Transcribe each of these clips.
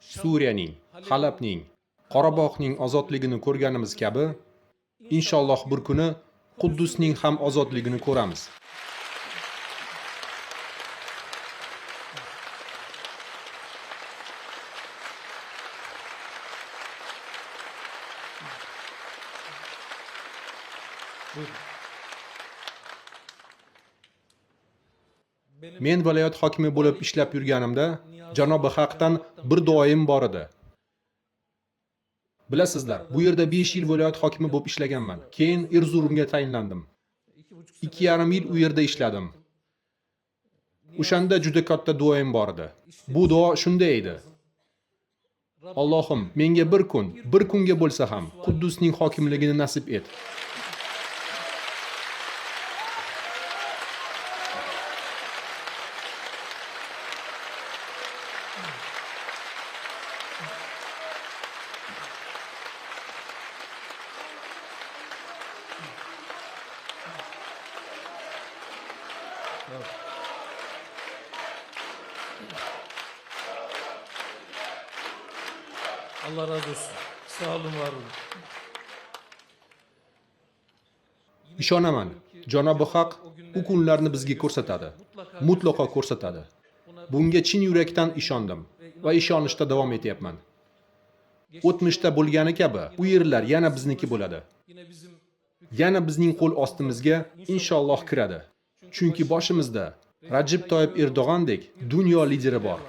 Suriyaning, Halabning, Qorabog'ning ozodligini ko'rganimiz kabi, inshaalloh bir kuni Quddusning ham ozodligini ko'ramiz. Men viloyat hokimi bo'lib ishlab yurganimda Janobi Haqdan bir duoyim bor edi. Bilasizlar, bu yerda 5 yil viloyat hokimi bo'lib ishlaganman. Keyin Erzurumga tayinlandim. 2,5 yil u yerda ishladim. O'shanda juda katta duoyim bor edi. Bu duo shunday edi: Allohim, menga bir kunga bo'lsa ham Quddusning hokimligini nasib et. Allah razı olsun. Sağ olun, var olun. Ishonaman, Janobi Haq u kunlarni bizga ko'rsatadi. Mutlaqo ko'rsatadi. Bunga chin yurakdan ishondim va ishonishda davom etyapman. O'tmishda bo'lgani kabi, u yerlar yana bizniki bo'ladi. Yana bizning qo'l ostimizga inshaalloh kiradi. Chunki boshimizda Rajab Toyyib Erdo'g'andek dunyo lideri bor.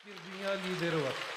Bir dünya lideri var.